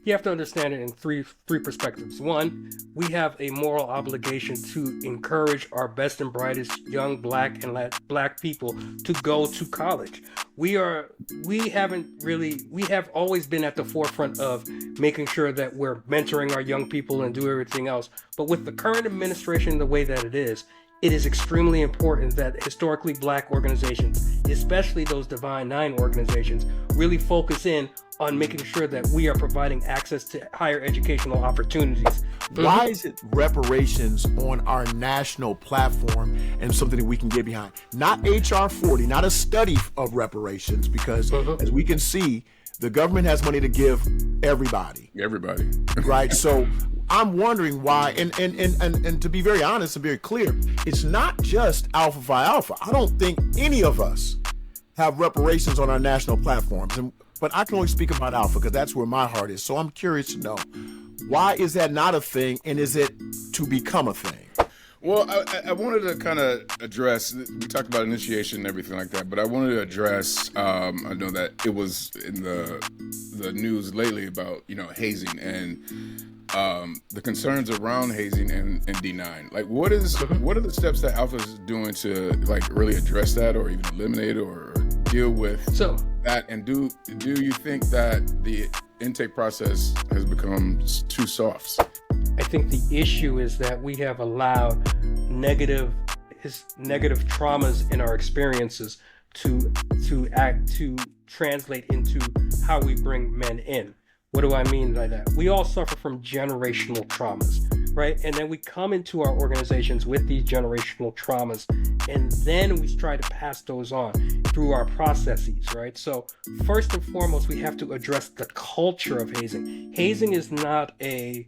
You have to understand it in three perspectives. One, we have a moral obligation to encourage our best and brightest young black and black people to go to college. We haven't really we have always been at the forefront of making sure that we're mentoring our young people and do everything else. But with the current administration the way that it is extremely important that historically black organizations, especially those Divine Nine organizations, really focus in on making sure that we are providing access to higher educational opportunities. Why is it reparations on our national platform and something that we can get behind? Not HR 40, not a study of reparations, because as we can see, the government has money to give everybody. Everybody. Right? So I'm wondering why, and to be very honest and very clear, it's not just Alpha Phi Alpha. I don't think any of us have reparations on our national platforms. But I can only speak about Alpha because that's where my heart is. So I'm curious to know, why is that not a thing, and is it to become a thing? Well, I wanted to kind of address, we talked about initiation and everything like that, but I wanted to address, I know that it was in the news lately about, hazing and the concerns around hazing and D9. Like, what are the steps that Alpha is doing to like really address that, or even eliminate or deal with that? And do you think that the intake process has become too soft? I think the issue is that we have allowed negative traumas in our experiences to translate into how we bring men in. What do I mean by that? We all suffer from generational traumas, right? And then we come into our organizations with these generational traumas, and then we try to pass those on through our processes, right? So first and foremost, we have to address the culture of hazing. Hazing is not a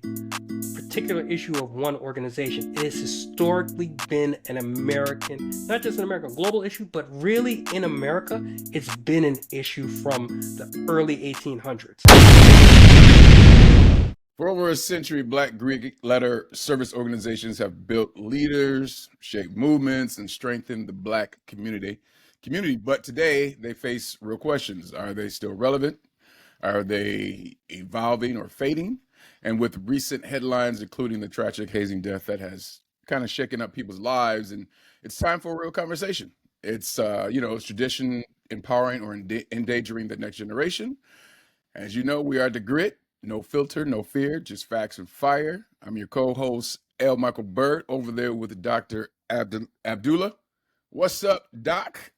particular issue of one organization. It has historically been an American, not just an American, global issue, but really in America, it's been an issue from the early 1800s. For over a century, Black Greek letter service organizations have built leaders, shaped movements, and strengthened the Black community. But today, they face real questions. Are they still relevant? Are they evolving or fading? And with recent headlines, including the tragic hazing death that has kind of shaken up people's lives, and it's time for a real conversation. It's, it's tradition empowering or endangering the next generation. As you know, we are the grit. No filter, no fear, just facts and fire. I'm your co-host, L. Michael Burt, over there with Dr. Abdullah. What's up, Doc?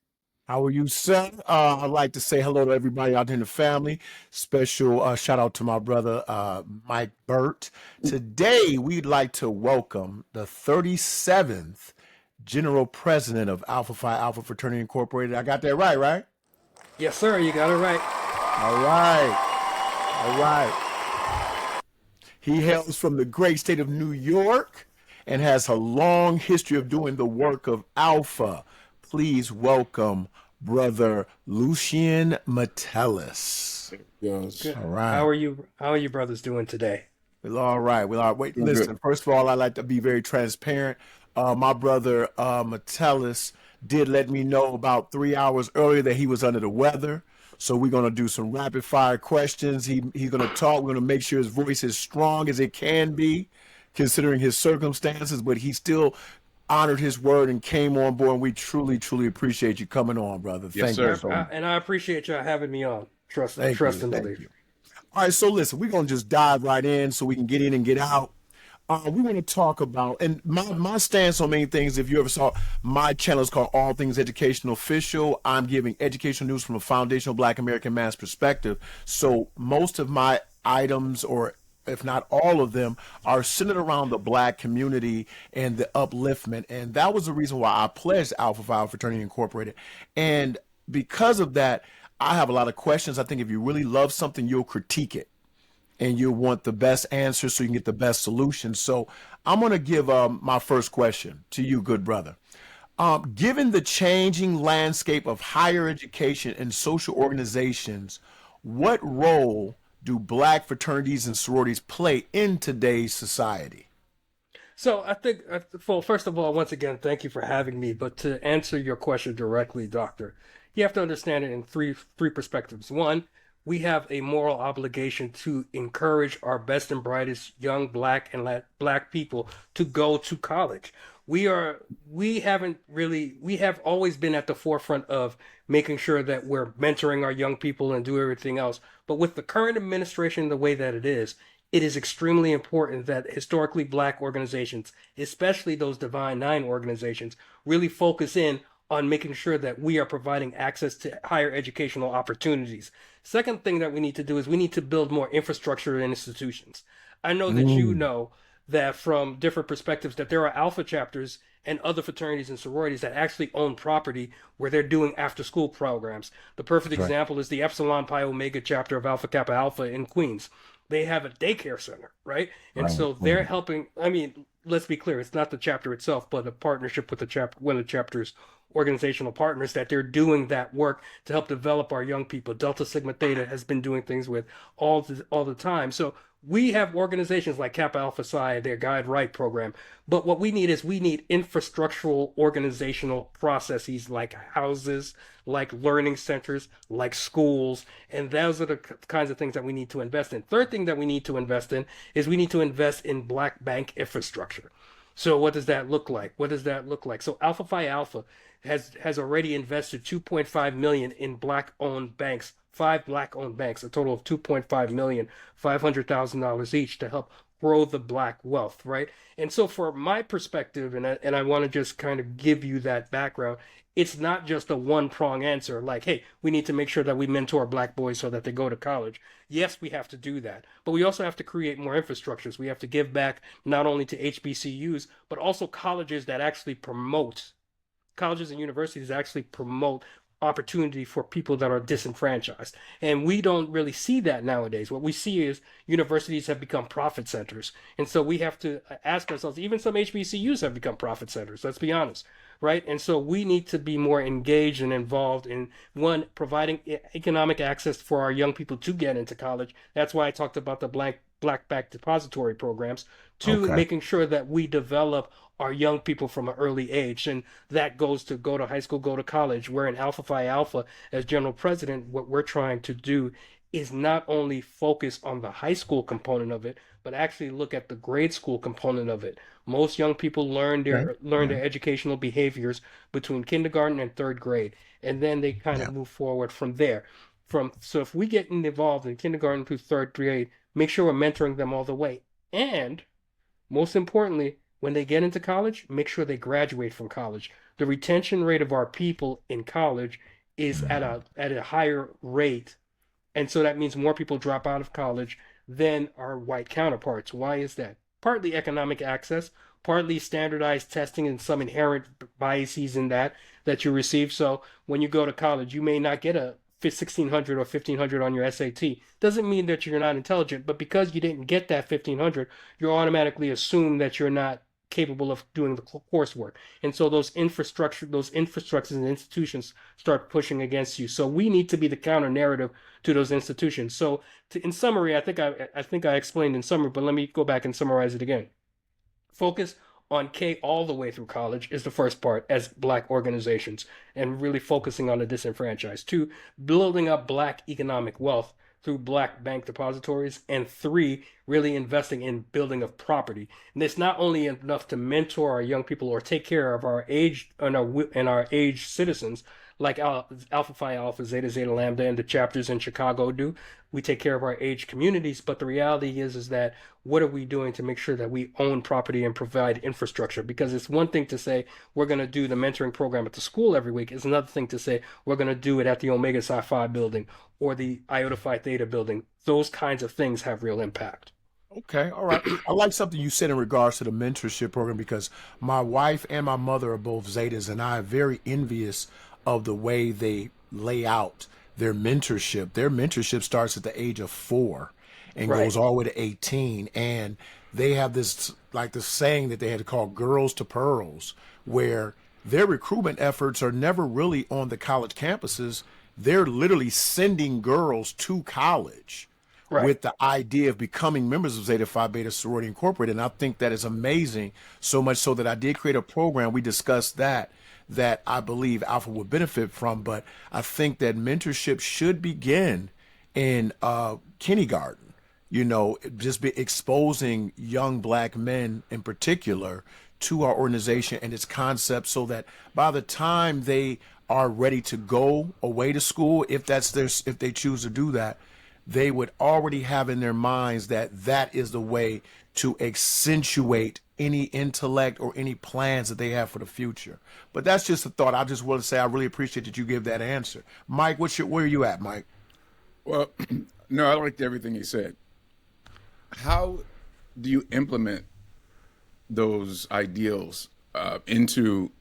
How are you, sir? I'd like to say hello to everybody out there in the family. Special shout out to my brother, Mike Burt. Today, we'd like to welcome the 37th General President of Alpha Phi Alpha Fraternity Incorporated. I got that right? Yes, sir. You got it right. All right. He hails from the great state of New York and has a long history of doing the work of Alpha. Please welcome Brother Lucien Metellus. Yes. Good. All right. How are you brothers doing today? We're all right. Wait, listen. First of all, I like to be very transparent. My brother Metellus did let me know about 3 hours earlier that he was under the weather. So we're going to do some rapid fire questions. He's going to talk. We're going to make sure his voice is strong as it can be, considering his circumstances, but he still honored his word and came on board. And we truly, truly appreciate you coming on, brother. Yes, Thank you sir. so much. And I appreciate y'all having me on. Trust Thank and you. believe. All right, so listen, we're going to just dive right in so we can get in and get out. We want to talk about, and my stance on many things, if you ever saw my channel, is called All Things Educational Official. I'm giving educational news from a foundational Black American man's perspective. So most of my items, or if not all of them, are centered around the Black community and the upliftment. And that was the reason why I pledged Alpha Phi Fraternity Incorporated. And because of that, I have a lot of questions. I think if you really love something, you'll critique it, and you want the best answers so you can get the best solution. So I'm going to give my first question to you, good brother. Given the changing landscape of higher education and social organizations, what role do Black fraternities and sororities play in today's society? So I think, well, first of all, once again, thank you for having me. But to answer your question directly, Doctor, you have to understand it in three perspectives. One, we have a moral obligation to encourage our best and brightest young black and black people to go to college. We have always been at the forefront of making sure that we're mentoring our young people and do everything else. But with the current administration the way that it is extremely important that historically black organizations, especially those Divine Nine organizations, really focus in on making sure that we are providing access to higher educational opportunities. Second thing that we need to do is we need to build more infrastructure and institutions. I know that you Mm, know that from different perspectives that there are alpha chapters and other fraternities and sororities that actually own property where they're doing after school programs. The perfect that's right. example is the Epsilon Pi Omega chapter of Alpha Kappa Alpha in Queens. They have a daycare center, right? And Right. so they're Right. helping. I mean, let's be clear, it's not the chapter itself, but a partnership with one of the chapter's organizational partners that they're doing that work to help develop our young people. Delta Sigma Theta has been doing things with all the time. So we have organizations like Kappa Alpha Psi, their Guide Right program. But what we need infrastructural organizational processes like houses, like learning centers, like schools. And those are the kinds of things that we need to invest in. Third thing that we need to invest in is we need to invest in black bank infrastructure. So what does that look like? What does that look like? So Alpha Phi Alpha has already invested 2.5 million in black owned banks, five black owned banks, a total of 2.5 million, $500,000 each to help grow the black wealth, right? And so for my perspective, and I want to just kind of give you that background, it's not just a one prong answer like, hey, we need to make sure that we mentor black boys so that they go to college. Yes, we have to do that, but we also have to create more infrastructures. We have to give back not only to HBCUs, but also colleges and universities actually promote opportunity for people that are disenfranchised. And we don't really see that nowadays. What we see is universities have become profit centers. And so we have to ask ourselves, even some HBCUs have become profit centers, let's be honest, right? And so we need to be more engaged and involved in one, providing economic access for our young people to get into college. That's why I talked about the black back depository programs. Two, Okay. making sure that we develop our young people from an early age. And that goes to go to high school, go to college. We're in Alpha Phi Alpha as general president. What we're trying to do is not only focus on the high school component of it, but actually look at the grade school component of it. Most young people Okay. learn Yeah. their educational behaviors between kindergarten and third grade, and then they kind Yeah. of move forward from there. So if we get involved in kindergarten through third grade, make sure we're mentoring them all the way. And most importantly, when they get into college, make sure they graduate from college. The retention rate of our people in college is at Mhm. a higher rate, and so that means more people drop out of college than our white counterparts. Why is that? Partly economic access, partly standardized testing and some inherent biases in that you receive. So when you go to college, you may not get a 1600 or 1500 on your SAT. Doesn't mean that you're not intelligent, but because you didn't get that 1500, you're automatically assumed that you're not capable of doing the coursework. And so those infrastructures and institutions start pushing against you. So we need to be the counter narrative to those institutions. So in summary, I think I explained in summary, but let me go back and summarize it again. Focus on K all the way through college is the first part as black organizations and really focusing on the disenfranchised. Two, building up black economic wealth through black bank depositories. And three, really investing in building of property. And it's not only enough to mentor our young people or take care of our age and our age citizens like Alpha Phi Alpha, Zeta Zeta Lambda, and the chapters in Chicago do. We take care of our age communities, but the reality is that what are we doing to make sure that we own property and provide infrastructure? Because it's one thing to say we're going to do the mentoring program at the school every week. It's another thing to say we're going to do it at the Omega Psi Phi building or the Iota Phi Theta building. Those kinds of things have real impact. Okay, all right. I like something you said in regards to the mentorship program because my wife and my mother are both Zetas, and I am very envious of the way they lay out their mentorship. Their mentorship starts at the age of 4 and Right. goes all the way to 18. And they have this, like the saying that they had to call girls to pearls, where their recruitment efforts are never really on the college campuses. They're literally sending girls to college Right. with the idea of becoming members of Zeta Phi Beta Sorority Incorporated. And I think that is amazing, so much so that I did create a program. We discussed that I believe Alpha would benefit from, but I think that mentorship should begin in kindergarten, just be exposing young black men in particular to our organization and its concept so that by the time they are ready to go away to school, if they choose to do that, they would already have in their minds that that is the way to accentuate any intellect or any plans that they have for the future. But that's just a thought. I just want to say I really appreciate that you give that answer. Mike, where are you at, Mike? Well, no, I liked everything he said. How do you implement those ideals into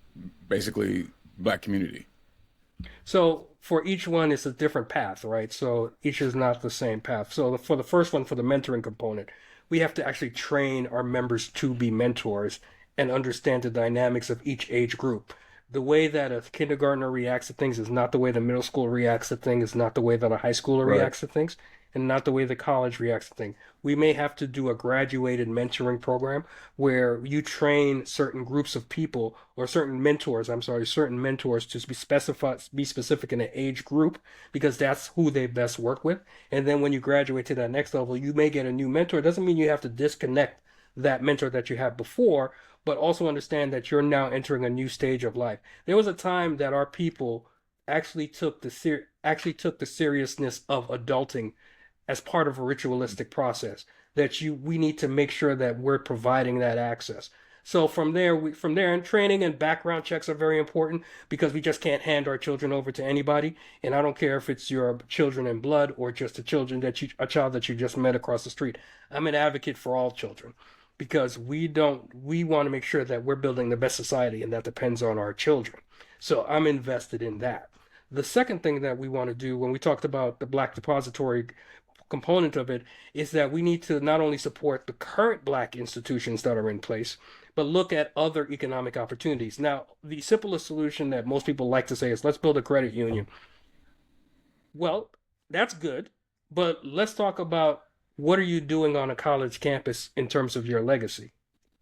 basically black community? So for each one, it's a different path, right? So each is not the same path. So for the first one, for the mentoring component, we have to actually train our members to be mentors and understand the dynamics of each age group. The way that a kindergartner reacts to things is not the way the middle school reacts to things, is not the way that a high schooler Right. reacts to things, and not the way the college reacts to things. We may have to do a graduated mentoring program where you train certain groups of people or certain mentors, certain mentors to be specific in an age group because that's who they best work with. And then when you graduate to that next level, you may get a new mentor. It doesn't mean you have to disconnect that mentor that you had before, but also understand that you're now entering a new stage of life. There was a time that our people actually took the seriousness of adulting as part of a ritualistic process that we need to make sure that we're providing that access. So from there, and training and background checks are very important because we just can't hand our children over to anybody. And I don't care if it's your children in blood or just a child that you just met across the street. I'm an advocate for all children because we want to make sure that we're building the best society, and that depends on our children. So I'm invested in that. The second thing that we want to do when we talked about the Black Depository component of it is that we need to not only support the current Black institutions that are in place, but look at other economic opportunities. Now, the simplest solution that most people like to say is let's build a credit union. Well, that's good, but let's talk about what are you doing on a college campus in terms of your legacy,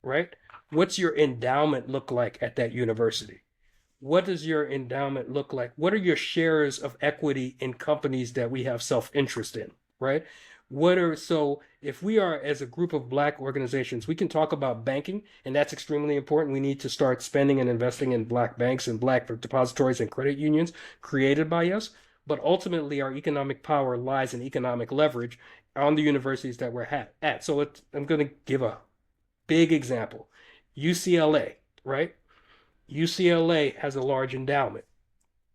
right? What's your endowment look like at that university? What does your endowment look like? What are your shares of equity in companies that we have self-interest in, right? So if we are, as a group of Black organizations, we can talk about banking, and that's extremely important. We need to start spending and investing in Black banks and Black depositories and credit unions created by us. But ultimately, our economic power lies in economic leverage on the universities that we're at. So I'm going to give a big example. UCLA, right? UCLA has a large endowment.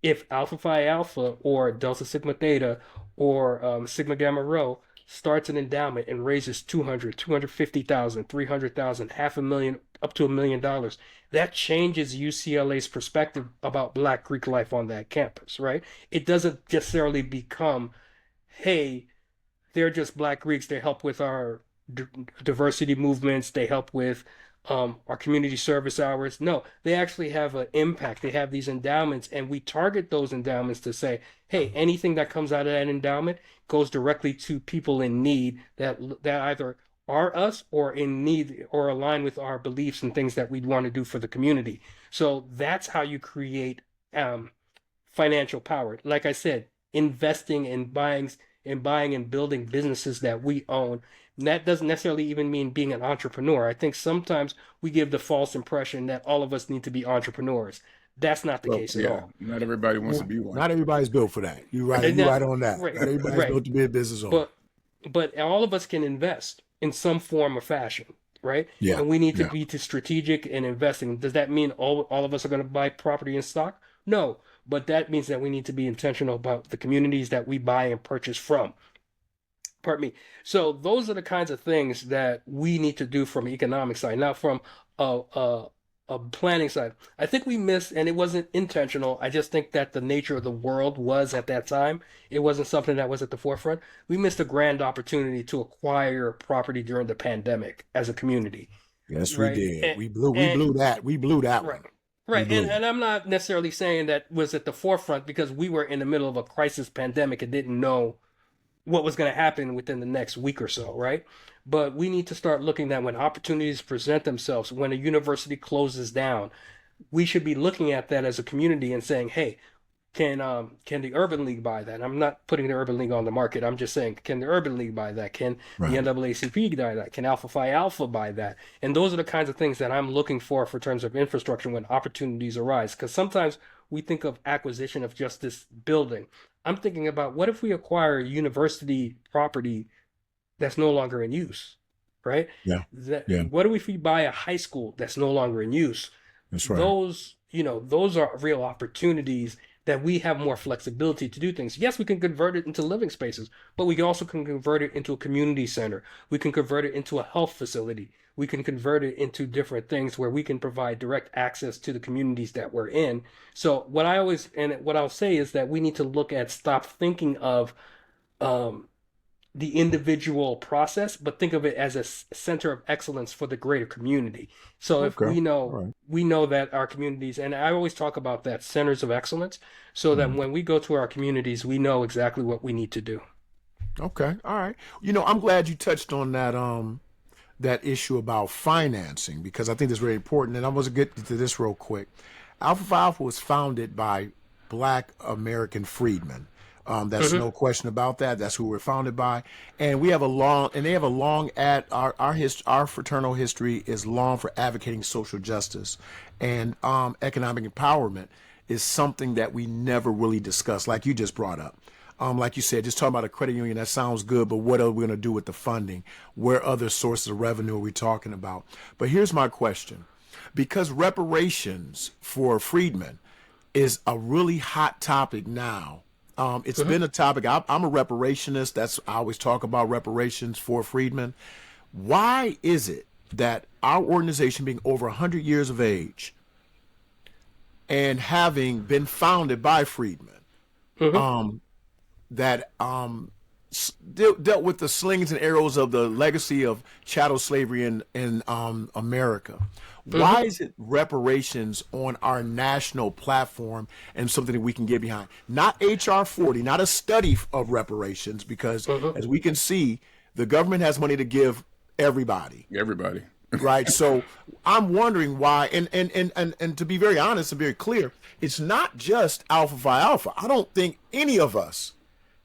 If Alpha Phi Alpha or Delta Sigma Theta or Sigma Gamma Rho starts an endowment and raises 200, 250,000, 300,000, half a million, up to $1 million, that changes UCLA's perspective about Black Greek life on that campus, right? It doesn't necessarily become, hey, they're just Black Greeks. They help with our diversity movements. They help with our community service hours. No, they actually have an impact. They have these endowments, and we target those endowments to say, hey, anything that comes out of that endowment goes directly to people in need that either are us or in need or align with our beliefs and things that we'd want to do for the community. So that's how you create financial power. Like I said, investing in buying and building businesses that we own. And that doesn't necessarily even mean being an entrepreneur. I think sometimes we give the false impression that all of us need to be entrepreneurs. That's not the case at all. Not everybody wants to be one. Not everybody's built for that. You're right. You're right on that. Right, Not everybody's right. built to be a business owner. But all of us can invest in some form or fashion, right? Yeah. And we need to be strategic in investing. Does that mean all of us are going to buy property and stock? No, but that means that we need to be intentional about the communities that we buy and purchase from. Pardon me. So those are the kinds of things that we need to do from the economic side, not from a planning side. I think we missed, and it wasn't intentional. I just think that the nature of the world was at that time. It wasn't something that was at the forefront. We missed a grand opportunity to acquire property during the pandemic as a community. Yes, right? we did. And, we blew that. We blew that right. one. Right. And I'm not necessarily saying that was at the forefront because we were in the middle of a crisis pandemic and didn't know what was going to happen within the next week or so, right? But we need to start looking at when opportunities present themselves, when a university closes down, we should be looking at that as a community and saying, hey, Can the Urban League buy that? I'm not putting the Urban League on the market. I'm just saying, can the Urban League buy that? Can the Right. NAACP buy that? Can Alpha Phi Alpha buy that? And those are the kinds of things that I'm looking for terms of infrastructure when opportunities arise. Because sometimes we think of acquisition of just this building. I'm thinking about what if we acquire university property that's no longer in use, right? Yeah. That Yeah. what if we buy a high school that's no longer in use? That's right. Those are real opportunities that we have more flexibility to do things. Yes, we can convert it into living spaces, but we also can convert it into a community center. We can convert it into a health facility. We can convert it into different things where we can provide direct access to the communities that we're in. So what I'll say is that we need to stop thinking of um, the individual process, but think of it as a center of excellence for the greater community. So if Okay. All right. we know that our communities, and I always talk about that centers of excellence, so that Mhm. when we go to our communities, we know exactly what we need to do. Okay. All right. I'm glad you touched on that issue about financing because I think that's very important. And I want to get to this real quick. Alpha Phi Alpha was founded by Black American freedmen. That's Hmm. no question about that. That's who we're founded by, and they have a long our fraternal history is long for advocating social justice, and economic empowerment is something that we never really discuss, like you just brought up. Like you said, just talking about a credit union, that sounds good, but what are we going to do with the funding? Where other sources of revenue are we talking about? But here's my question. Because reparations for freedmen is a really hot topic now. It's Hmm. been a topic. I'm a reparationist. I always talk about reparations for freedmen. Why is it that our organization, being over 100 years of age and having been founded by freedmen, Hmm. that dealt with the slings and arrows of the legacy of chattel slavery in America. Hmm. Why is it reparations on our national platform and something that we can get behind? Not HR 40, not a study of reparations, because Hmm. as we can see, the government has money to give everybody. Everybody. Right. So I'm wondering why, and to be very honest and very clear, it's not just Alpha Phi Alpha. I don't think any of us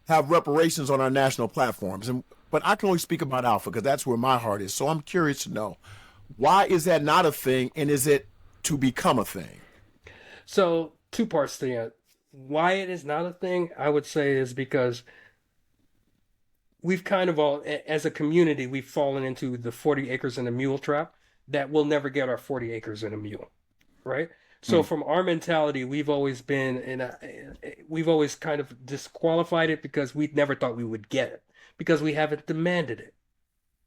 have reparations on our national platforms. But I can only speak about Alpha because that's where my heart is. So I'm curious to know, why is that not a thing, and is it to become a thing? So two parts to that. Why it is not a thing, I would say, is because we've kind of as a community, we've fallen into the 40 acres and a mule trap that we'll never get our 40 acres and a mule, right? So Mm. from our mentality, we've always kind of disqualified it because we never thought we would get it because we haven't demanded it,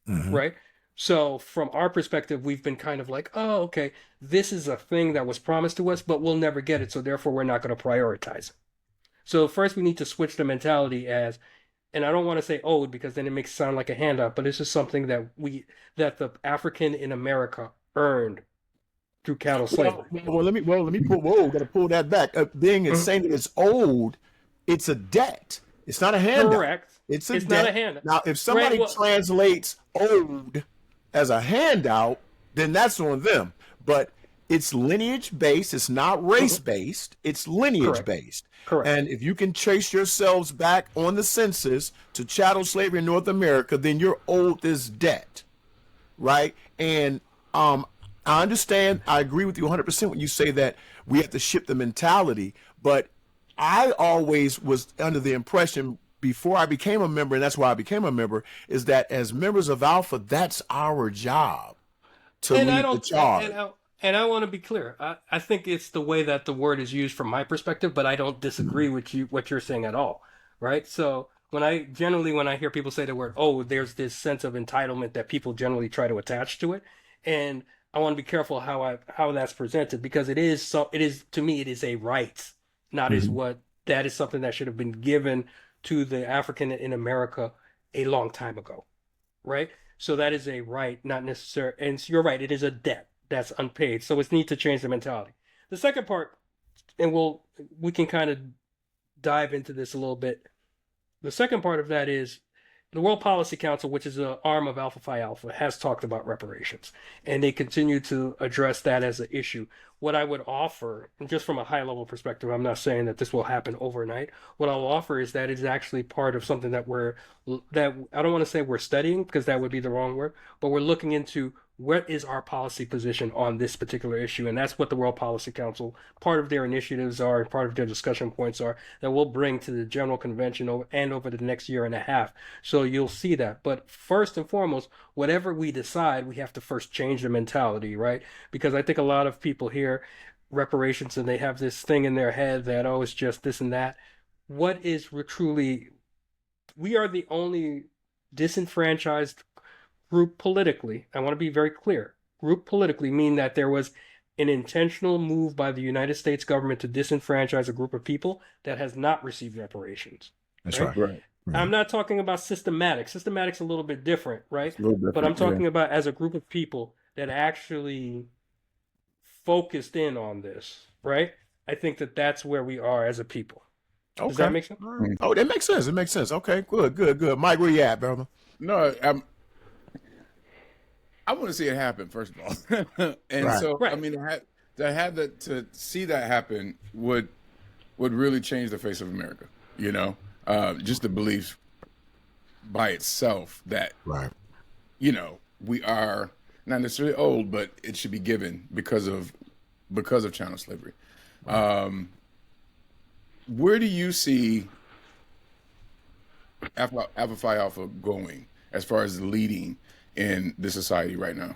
Hmm. right? So from our perspective, we've been kind of like, oh, okay, this is a thing that was promised to us, but we'll never get it, so therefore we're not going to prioritize it. So first we need to switch the mentality as, and I don't want to say owed because then it makes it sound like a handout, but this is something that the African in America earned through cattle Well, slavery. let me pull. Whoa, got to pull that back. Being it's Mhm. saying that it's old, it's a debt. It's not a handout. Correct. It's a It's not a debt. handout. Now, if Right. somebody Well, translates owed as a handout, then that's on them. But it's lineage based. It's not race mhm. based. It's lineage Correct. based. Correct. And if you can trace yourselves back on the census to chattel slavery in North America, then you're owed this debt, right? And I understand. I agree with you 100% when you say that we have to shift the mentality. But I always was under the impression before I became a member, and that's why I became a member, is that as members of Alpha, that's our job to And I lead the don't, charge. and I want to be clear. I think it's the way that the word is used from my perspective, but I don't disagree with what you're saying at all, right? So when I hear people say the word, oh, there's this sense of entitlement that people generally try to attach to it, and I want to be careful how that's presented because it is to me it is a right, not is Mhm. what that is something that should have been given to the African in America a long time ago, right? So that is a right, not necessary. And you're right, it is a debt that's unpaid. So it's need to change the mentality. The second part, and we can kind of dive into this a little bit. The second part of that is the World Policy Council, which is an arm of Alpha Phi Alpha, has talked about reparations, and they continue to address that as an issue. What I would offer, and just from a high level perspective, I'm not saying that this will happen overnight. What I'll offer is that it's actually part of something that that I don't want to say we're studying because that would be the wrong word, but we're looking into what is our policy position on this particular issue, and that's what the World Policy Council, part of their initiatives are, part of their discussion points are, that we'll bring to the General Convention over the next year and a half. So you'll see that. But first and foremost, whatever we decide, we have to first change the mentality, right? Because I think a lot of people hear reparations and they have this thing in their head that, oh, it's just this and that. What is truly, we are the only disenfranchised group politically. I want to be very clear. Group politically mean that there was an intentional move by the United States government to disenfranchise a group of people that has not received reparations. That's right. I'm not talking about systematic. Systematic's a little bit different, right? A little different, But I'm talking about as a group of people that actually focused in on this, right? I think that that's where we are as a people. Does that make sense? Oh, that makes sense. It makes sense. Okay, good. Mike, where you at, brother? No, I want to see it happen, first of all. And Right. so, Right. I mean, to see that happen would really change the face of America, you know? Just the belief by itself that, Right. you know, we are not necessarily old, but it should be given because of chattel slavery. Where do you see Alpha Phi Alpha going as far as leading in the society right now?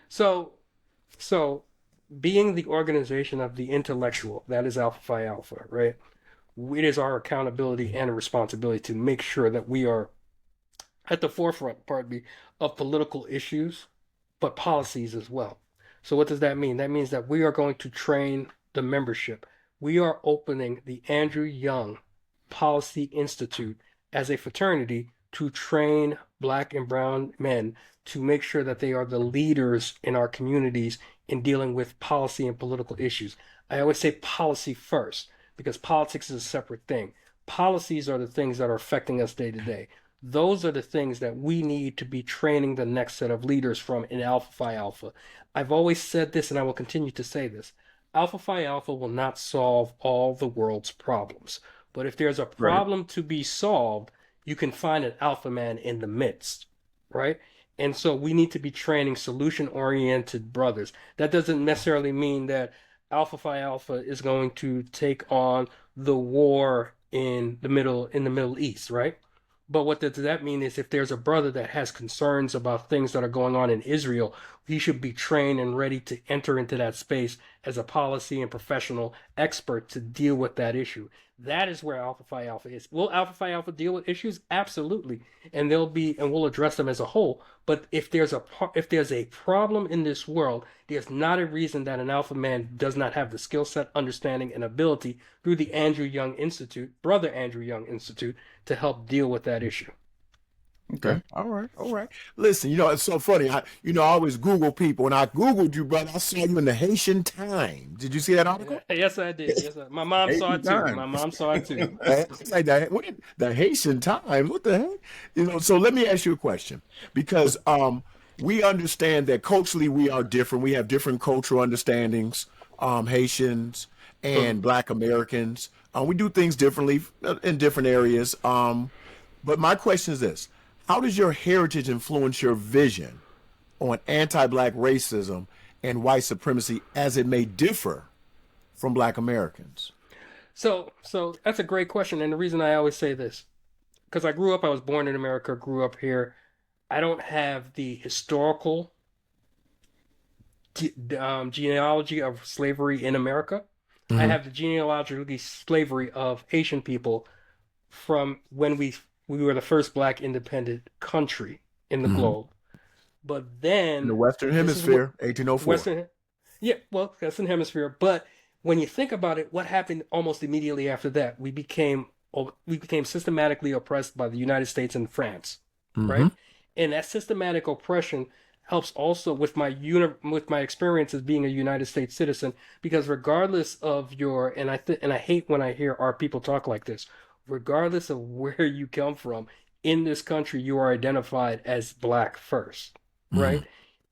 So being the organization of the intellectual, that is Alpha Phi Alpha, right? It is our accountability and responsibility to make sure that we are at the forefront, pardon me, of political issues, but policies as well. So what does that mean? That means that we are going to train the membership. We are opening the Andrew Young Policy Institute as a fraternity to train Black and brown men to make sure that they are the leaders in our communities in dealing with policy and political issues. I always say policy first, because politics is a separate thing. Policies are the things that are affecting us day to day. Those are the things that we need to be training the next set of leaders from in Alpha Phi Alpha. I've always said this, and I will continue to say this. Alpha Phi Alpha will not solve all the world's problems. But if there's a problem to be solved, you can find an alpha man in the midst, right? And so we need to be training solution-oriented brothers. That doesn't necessarily mean that Alpha Phi Alpha is going to take on the war in the Middle East, right? But what does that mean is if there's a brother that has concerns about things that are going on in Israel, he should be trained and ready to enter into that space as a policy and professional expert to deal with that issue. That is where Alpha Phi Alpha is. Will Alpha Phi Alpha deal with issues? Absolutely. And we'll address them as a whole. But if there's a problem in this world, there's not a reason that an alpha man does not have the skill set, understanding, and ability through the Andrew Young Institute, Brother Andrew Young Institute, to help deal with that issue. Okay. All right. Listen, it's so funny. I always Google people. When I Googled you, brother, I saw you in the Haitian Times. Did you see that article? Yes, I did. Yes, my mom saw it too. My mom saw it too. It's like that. The Haitian Times. What the heck? So let me ask you a question, because we understand that culturally we are different. We have different cultural understandings. Haitians and Black Americans. We do things differently in different areas. But my question is this. How does your heritage influence your vision on anti-Black racism and white supremacy as it may differ from Black Americans? So that's a great question. And the reason I always say this, because I was born in America, grew up here. I don't have the historical genealogy of slavery in America. Mm-hmm. I have the genealogical slavery of Haitian people from when we were the first Black independent country in the globe. But then in the Western Hemisphere, 1804. Western Hemisphere. But when you think about it, what happened almost immediately after that? We became systematically oppressed by the United States and France, right? And that systematic oppression helps also with my experience as being a United States citizen, because regardless of and I hate when I hear our people talk like this, regardless of where you come from in this country, you are identified as black first, right?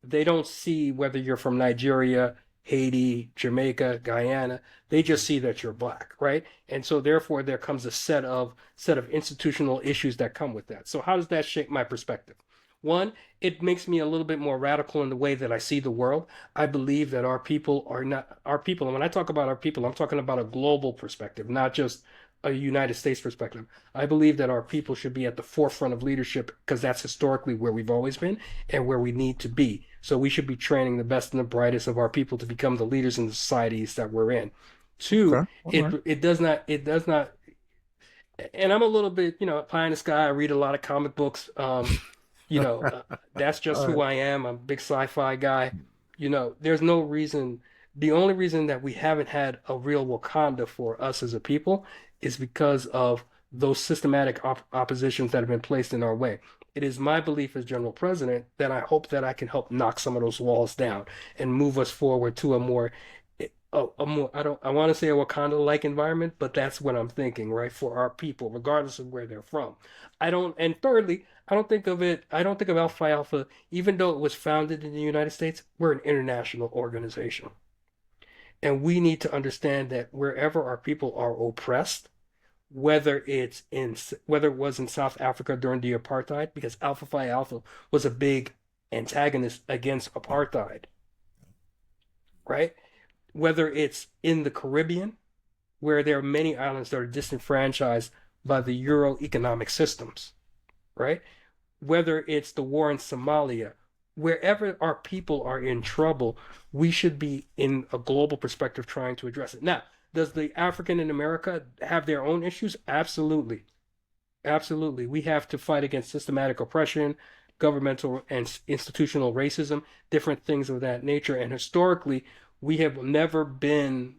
They don't see whether you're from Nigeria, Haiti, Jamaica, Guyana. They just see that you're black, right? And so therefore there comes a set of institutional issues that come with that. So how does that shape my perspective? One, it makes me a little bit more radical in the way that I see the world. I believe that our people are not our people. And when I talk about our people, I'm talking about a global perspective, not just a United States perspective. I believe that our people should be at the forefront of leadership because that's historically where we've always been and where we need to be. So we should be training the best and the brightest of our people to become the leaders in the societies that we're in. Two, Okay. All right. it does not, and I'm a little bit, pie in the sky. I read a lot of comic books. That's just All who right. I am. I'm a big sci-fi guy. There's no reason. The only reason that we haven't had a real Wakanda for us as a people is because of those systematic oppositions that have been placed in our way. It is my belief as General President that I hope that I can help knock some of those walls down and move us forward to a more I want to say a Wakanda-like environment, but that's what I'm thinking, right? For our people, regardless of where they're from. And thirdly, I don't think of Alpha Alpha, even though it was founded in the United States, we're an international organization. And we need to understand that wherever our people are oppressed, whether it was in South Africa during the apartheid, because Alpha Phi Alpha was a big antagonist against apartheid, right? Whether it's in the Caribbean, where there are many islands that are disenfranchised by the Euro economic systems, right? Whether it's the war in Somalia, wherever our people are in trouble, we should be in a global perspective trying to address it. Now, does the African in America have their own issues? Absolutely. Absolutely. We have to fight against systematic oppression, governmental and institutional racism, different things of that nature. And historically, we have never, I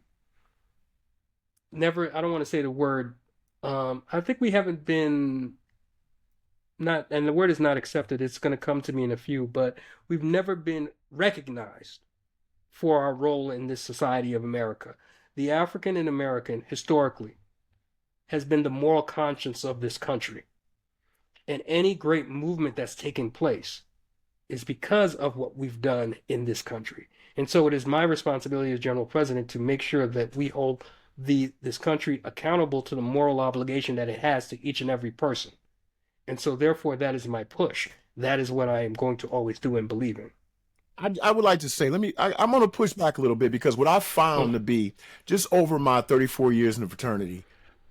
don't want to say the word, I think we haven't been, not, and the word is not accepted, it's going to come to me in a few, but we've never been recognized for our role in this society of America. The African and American, historically, has been the moral conscience of this country. And any great movement that's taken place is because of what we've done in this country. And so it is my responsibility as General President to make sure that we hold this country accountable to the moral obligation that it has to each and every person. And so therefore, that is my push. That is what I am going to always do and believe in. I would like to say, I'm going to push back a little bit because what I found to be just over my 34 years in the fraternity,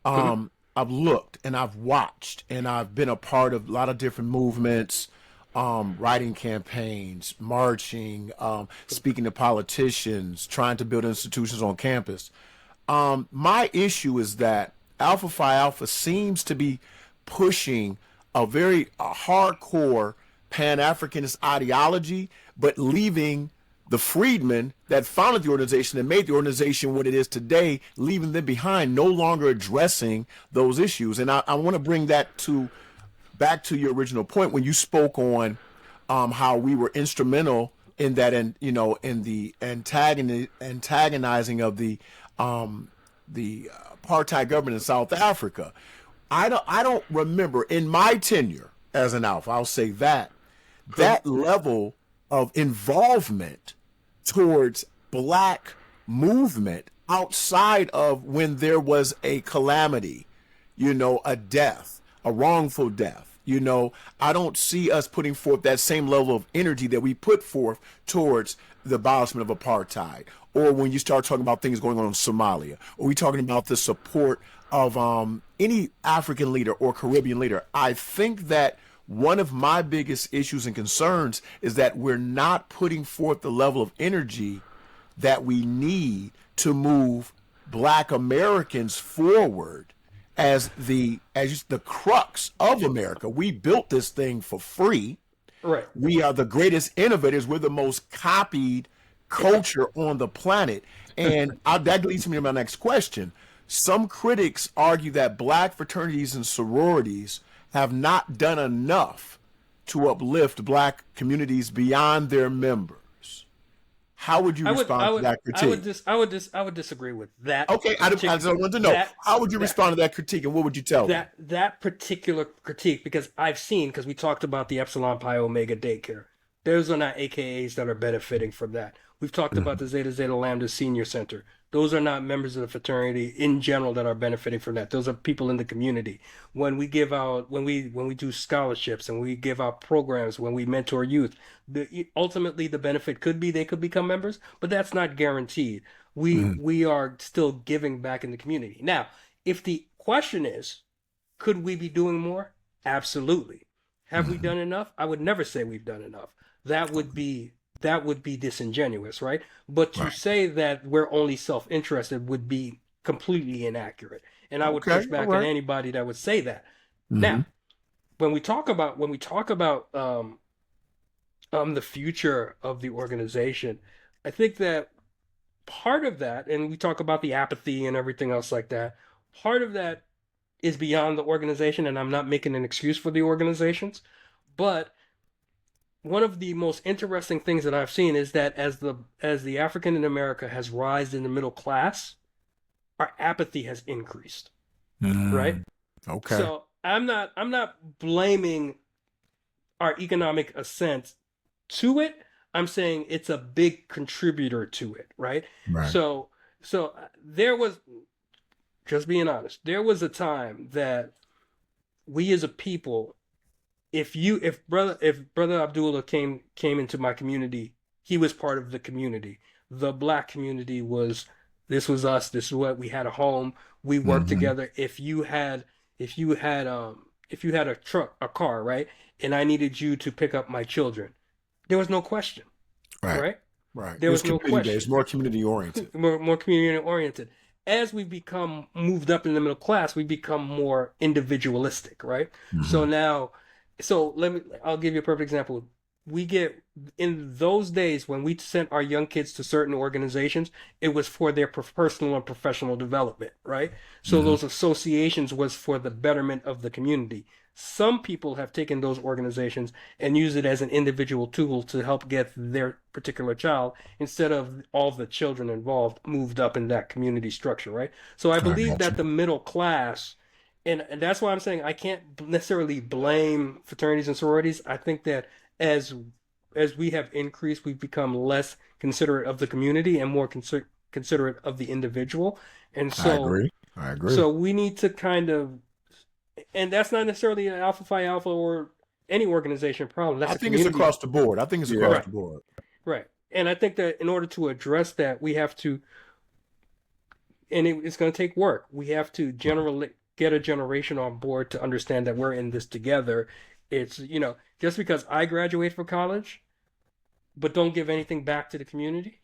I've looked and I've watched and I've been a part of a lot of different movements, writing campaigns, marching, speaking to politicians, trying to build institutions on campus. My issue is that Alpha Phi Alpha seems to be pushing a very hardcore Pan-Africanist ideology, but leaving the freedmen that founded the organization and made the organization what it is today, leaving them behind, no longer addressing those issues. And I want to bring that back to your original point when you spoke on how we were instrumental in that, in the antagonizing of the apartheid government in South Africa. I don't remember in my tenure as an Alpha, I'll say that level of involvement towards Black movement outside of when there was a calamity, a death, a wrongful death. I don't see us putting forth that same level of energy that we put forth towards the abolishment of apartheid, or when you start talking about things going on in Somalia, or we talking about the support of any African leader or Caribbean leader. I think that one of my biggest issues and concerns is that we're not putting forth the level of energy that we need to move Black Americans forward as the crux of America. We built this thing for free. Right. We are the greatest innovators. We're the most copied culture on the planet. And that leads me to my next question. Some critics argue that Black fraternities and sororities have not done enough to uplift Black communities beyond their members. How would you respond to that critique? I would disagree with that. Okay, I just wanted to know, how would you respond to that critique, and what would you tell them? That particular critique, because we talked about the Epsilon Pi Omega daycare. Those are not AKAs that are benefiting from that. We've talked about the Zeta Zeta Lambda Senior Center. Those are not members of the fraternity in general that are benefiting from that. Those are people in the community. When we give out, when we do scholarships and we give out programs, when we mentor youth, ultimately the benefit could be they could become members, but that's not guaranteed. We are still giving back in the community. Now, if the question is, could we be doing more? Absolutely. Have we done enough? I would never say we've done enough. That would be disingenuous, right? But to say that we're only self-interested would be completely inaccurate. And I would push back at anybody that would say that. Now, when we talk about the future of the organization, I think that part of that, and we talk about the apathy and everything else like that, part of that is beyond the organization, and I'm not making an excuse for the organizations, but one of the most interesting things that I've seen is that as the African in America has risen in the middle class, our apathy has increased. Right? Okay. So I'm not blaming our economic ascent to it. I'm saying it's a big contributor to it, right? So there was, just being honest, there was a time that we as a people, if Brother Abdullah came into my community, he was part of the community. The black community this was us. This is what we had, a home. We worked together. If you had a car, right, and I needed you to pick up my children, there was no question, right? There was no question. It's more community oriented. more community oriented. As we become moved up in the middle class, we become more individualistic, right? I'll give you a perfect example. In those days when we sent our young kids to certain organizations, it was for their personal and professional development, right? So those associations was for the betterment of the community. Some people have taken those organizations and used it as an individual tool to help get their particular child, instead of all the children involved moved up in that community structure, right? So I believe that the middle class, and that's why I'm saying I can't necessarily blame fraternities and sororities. I think that as we have increased, we've become less considerate of the community and more considerate of the individual. And so I agree. So we need to kind of, and that's not necessarily an Alpha Phi Alpha or any organization problem. I think it's across the board. Right. And I think that in order to address that, we have to, and it's going to take work. We have to generally get a generation on board to understand that we're in this together. It's, just because I graduate from college, but don't give anything back to the community,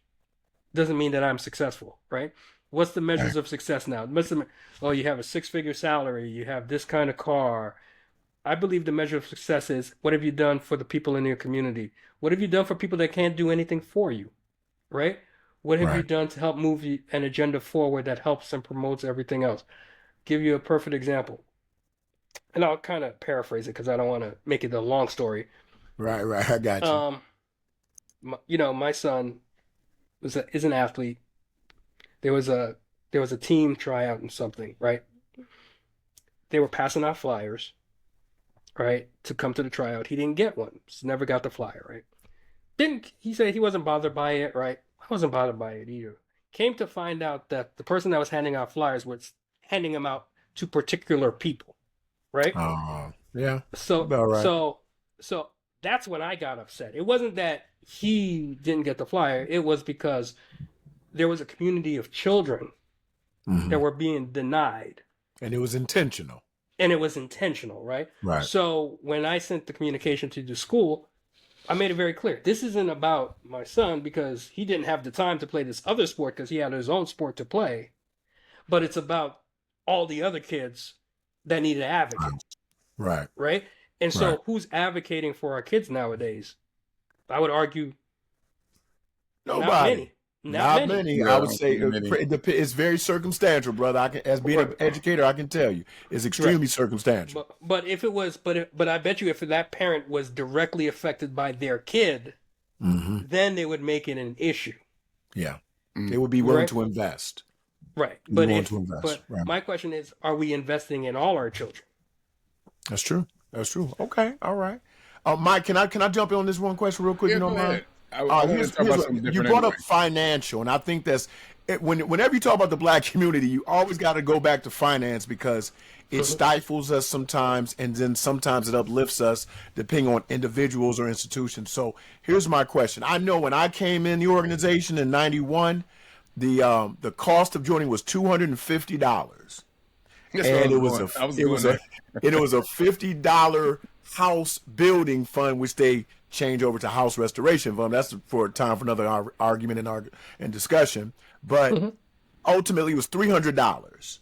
doesn't mean that I'm successful, right? What's the measures of success now? You have a 6-figure salary, you have this kind of car. I believe the measure of success is, what have you done for the people in your community? What have you done for people that can't do anything for you, right? What have you done to help move an agenda forward that helps and promotes everything else? Give you a perfect example. And I'll kind of paraphrase it because I don't want to make it a long story. Right. I got you. My son is an athlete. There was a team tryout and something, right? They were passing out flyers, right, to come to the tryout. He didn't get one. Just never got the flyer, right? He said he wasn't bothered by it, right? I wasn't bothered by it either. Came to find out that the person that was handing out flyers was handing them out to particular people, right? Yeah. So that's when I got upset. It wasn't that he didn't get the flyer. It was because there was a community of children that were being denied. And it was intentional. Right? Right. So when I sent the communication to the school, I made it very clear. This isn't about my son because he didn't have the time to play this other sport because he had his own sport to play. But it's about all the other kids that need an advocate. Right. Right? And so who's advocating for our kids nowadays? I would argue nobody. Not many. Yeah, I would say it's very circumstantial, brother. As being an educator, I can tell you it's extremely circumstantial. But I bet you if that parent was directly affected by their kid, then they would make it an issue. Yeah. They would be willing right? to invest. Right. Be But willing to invest. Right. my question is, are we investing in all our children? That's true. That's true. Okay. All right. Mike, can I jump in on this one question real quick? Yeah, You don't go mind? ahead. I want to talk about What, something you different brought anyway. up financial, and I think whenever you talk about the black community, you always got to go back to finance because it stifles us sometimes, and then sometimes it uplifts us depending on individuals or institutions. So here's my question. I know when I came in the organization in '91, the cost of joining was $250. That's where And I was going there. it was a $50 house building fund, which they change over to house restoration fund. That's for time for another argument and discussion. But ultimately, it was $300.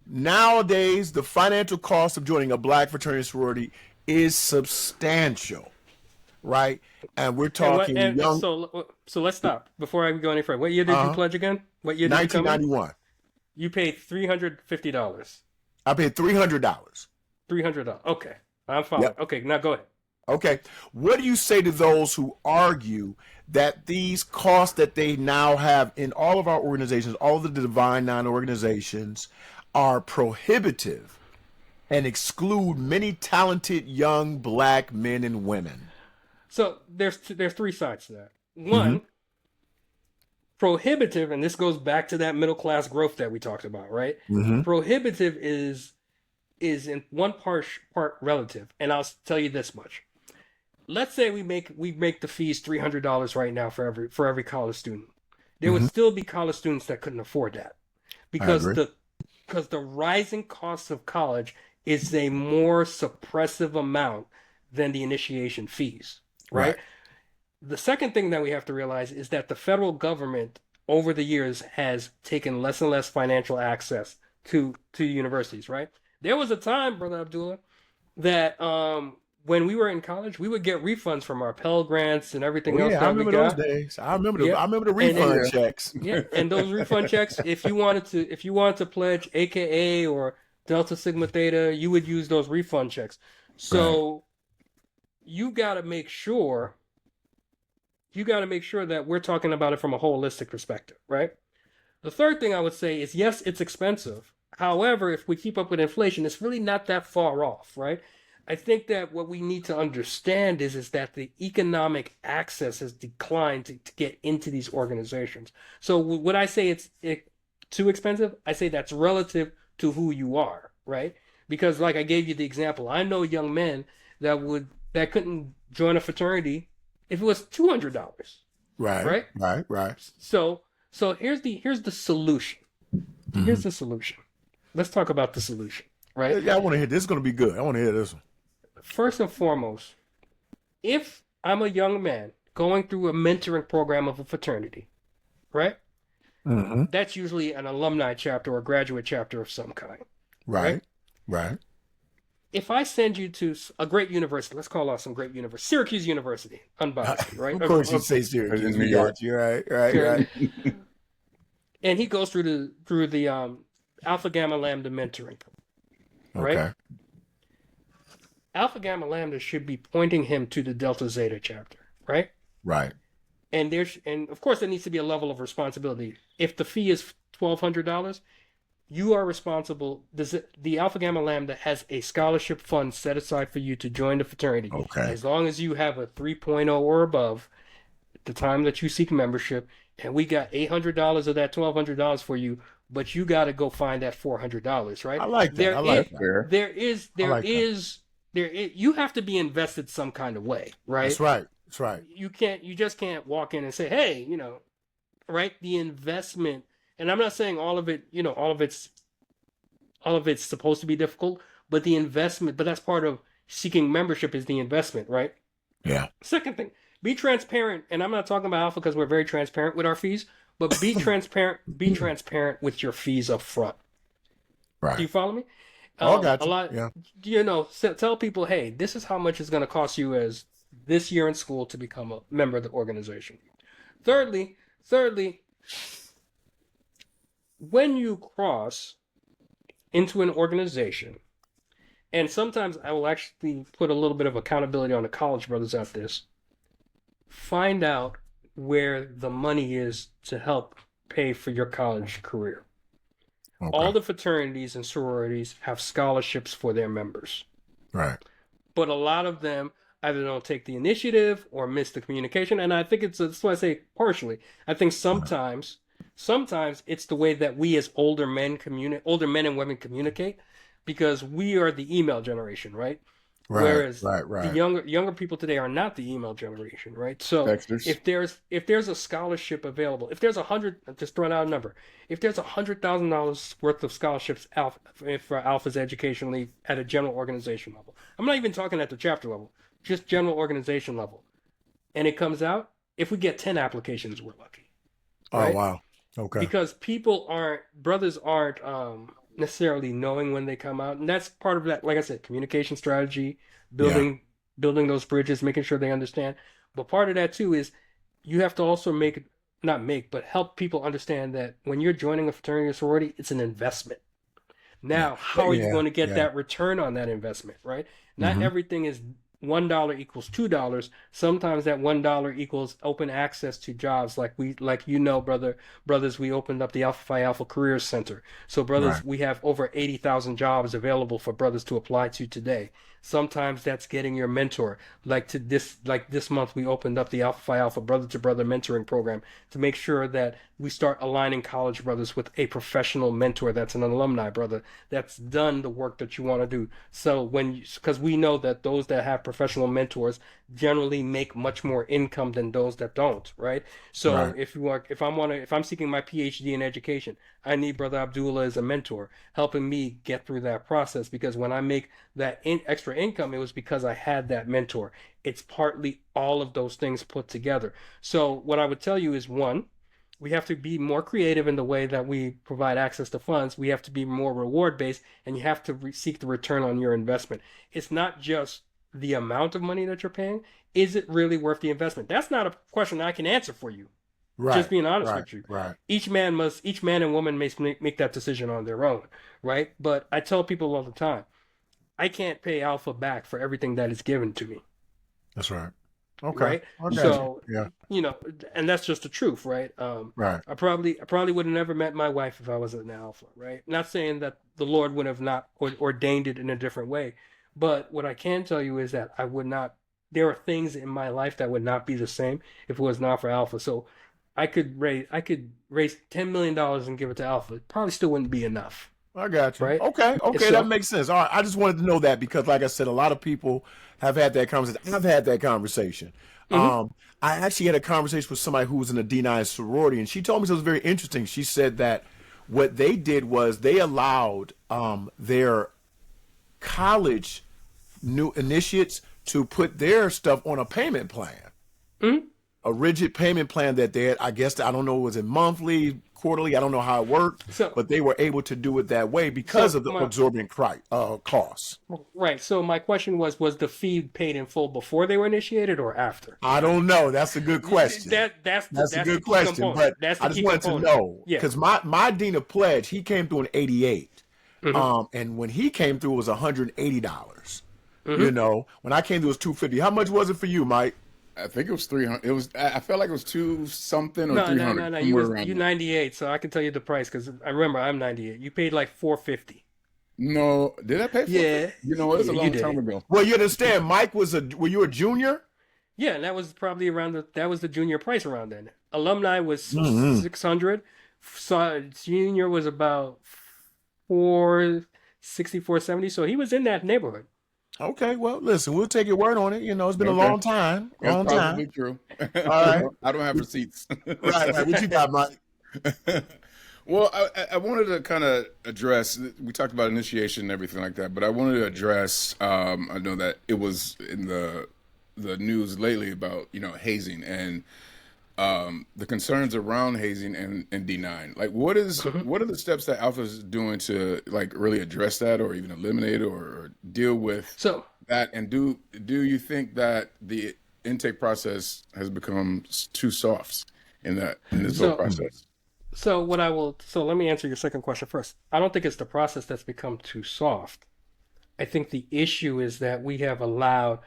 Nowadays, the financial cost of joining a black fraternity sorority is substantial, right? And we're talking young. So let's stop before I go any further. What year did you pledge again? What year did you come in? 1991. You paid $350. I paid $300. $300. Okay, I'm following. Yep. Okay, now go ahead. Okay. What do you say to those who argue that these costs that they now have in all of our organizations, all of the Divine Nine organizations, are prohibitive and exclude many talented young black men and women? So there's three sides to that. One, prohibitive, and this goes back to that middle class growth that we talked about, right? Prohibitive is in one part relative, and I'll tell you this much. Let's say we make the fees $300 right now for every college student. There would still be college students that couldn't afford that because the rising cost of college is a more suppressive amount than the initiation fees, right? The second thing that we have to realize is that the federal government over the years has taken less and less financial access to universities, right? There was a time, Brother Abdullah, that when we were in college, we would get refunds from our Pell Grants and everything else that we got. I remember those days. I remember the refund checks. Yeah, and those refund checks, if you wanted to pledge AKA or Delta Sigma Theta, you would use those refund checks. So you got to make sure that we're talking about it from a holistic perspective, right? The third thing I would say is, yes, it's expensive. However, if we keep up with inflation, it's really not that far off, right? I think that what we need to understand is that the economic access has declined to get into these organizations. So when I say it's too expensive, I say that's relative to who you are, right? Because like I gave you the example, I know young men that couldn't join a fraternity if it was $200. Right. So here's the solution. Here's the solution. Let's talk about the solution, right? Yeah, I want to hear this. Is going to be good. I want to hear this one. First and foremost, if I'm a young man going through a mentoring program of a fraternity, right? That's usually an alumni chapter or graduate chapter of some kind. Right. If I send you to a great university, let's call out some great university, Syracuse University, unbiased, right? Of course, you say Syracuse. We got you, right. And he goes through the Alpha Gamma Lambda mentoring, right? Okay. Alpha Gamma Lambda should be pointing him to the Delta Zeta chapter, right? Right. And of course there needs to be a level of responsibility. If the fee is $1,200, you are responsible. The Alpha Gamma Lambda has a scholarship fund set aside for you to join the fraternity. Okay. As long as you have a 3.0 or above at the time that you seek membership, and we got $800 of that $1,200 for you, but you got to go find that $400, right? I like that. You have to be invested some kind of way, right? That's right. You just can't walk in and say, hey, right? The investment, and I'm not saying all of it's supposed to be difficult, but the investment, but that's part of seeking membership is the investment, right? Yeah. Second thing, be transparent, and I'm not talking about Alpha because we're very transparent with our fees, but be transparent with your fees up front. Right. Do you follow me? Got you. A lot, tell people, hey, this is how much it's going to cost you as this year in school to become a member of the organization. Thirdly, when you cross into an organization, and sometimes I will actually put a little bit of accountability on the college brothers at this, find out where the money is to help pay for your college career. Okay. All the fraternities and sororities have scholarships for their members, Right. but a lot of them either don't take the initiative or miss the communication. And I think that's why I say partially. I think sometimes it's the way that we as older men and women communicate, because we are the email generation, right? Whereas the younger people today are not the email generation, right? So Texters. if there's a scholarship available, if there's just throwing out a number, if there's $100,000 worth of scholarships for Alphas educationally at a general organization level, I'm not even talking at the chapter level, just general organization level, and it comes out, if we get 10 applications, we're lucky. Right? Oh wow. Okay. Because brothers aren't necessarily knowing when they come out, and that's part of that. Like I said, communication strategy, building those bridges, making sure they understand. But part of that too is you have to also help people understand that when you're joining a fraternity or sorority, it's an investment. Now, how are you going to get that return on that investment, right? Not everything is $1 equals $2. Sometimes that $1 equals open access to jobs, brothers, we opened up the Alpha Phi Alpha Careers Center. So brothers, we have over 80,000 jobs available for brothers to apply to today. Sometimes that's getting your mentor. This month we opened up the Alpha Phi Alpha Brother to Brother mentoring program to make sure that we start aligning college brothers with a professional mentor that's an alumni brother that's done the work that you want to do. So because we know that those that have professional mentors generally make much more income than those that don't, right? So if I'm seeking my PhD in education, I need Brother Abdullah as a mentor, helping me get through that process, because when I make that extra income, it was because I had that mentor. It's partly all of those things put together. So what I would tell you is, one, we have to be more creative in the way that we provide access to funds. We have to be more reward based, and you have to seek the return on your investment. It's not just the amount of money that you're paying. Is it really worth the investment? That's not a question I can answer for you. Right. Just being honest with you. Right. Each man and woman may make that decision on their own, right? But I tell people all the time, I can't pay Alpha back for everything that is given to me. That's right. Okay. Right. So and that's just the truth, right? Right. I probably would have never met my wife if I wasn't an Alpha, right? Not saying that the Lord would have not ordained it in a different way, but what I can tell you is that I would not. There are things in my life that would not be the same if it was not for Alpha. So I could raise $10 million and give it to Alpha. It probably still wouldn't be enough. I got you. Right? Okay, So, that makes sense. All right, I just wanted to know that because, like I said, a lot of people have had that conversation. I've had that conversation. I actually had a conversation with somebody who was in a D9 sorority, and she told me something very interesting. She said that what they did was they allowed their college new initiates to put their stuff on a payment plan. A rigid payment plan that they had, I guess, I don't know, was it monthly, quarterly? I don't know how it worked, but they were able to do it that way because of the absorbent costs. Right. So my question was the fee paid in full before they were initiated or after? I don't know. That's a good question. That's a good question, but I just wanted to know because my Dean of Pledge, he came through in '88, and when he came through, it was $180. You know, when I came through, it was $250. How much was it for you, Mike? I think it was 300. It was. I felt like it was 2 something or 300. No. You 98, so I can tell you the price because I remember I'm 98. You paid like $450. No, did I pay? Yeah. You know, it was a long time ago. Well, you understand, Mike were you a junior? Yeah, and that was probably that was the junior price around then. Alumni was 600. So junior was about 460, 470. So he was in that neighborhood. Okay, well, listen, we'll take your word on it. You know, it's been a long time. That's probably true. All right. I don't have receipts. Right. What you got, Mike? Well, I wanted to kind of address, we talked about initiation and everything like that, but I wanted to address, I know that it was in the news lately about, hazing and the concerns around hazing and D9. Like, what are the steps that Alpha is doing to like really address that, or even eliminate or deal with that? And do you think that the intake process has become too soft in this whole process? So let me answer your second question first. I don't think it's the process that's become too soft. I think the issue is that we have allowed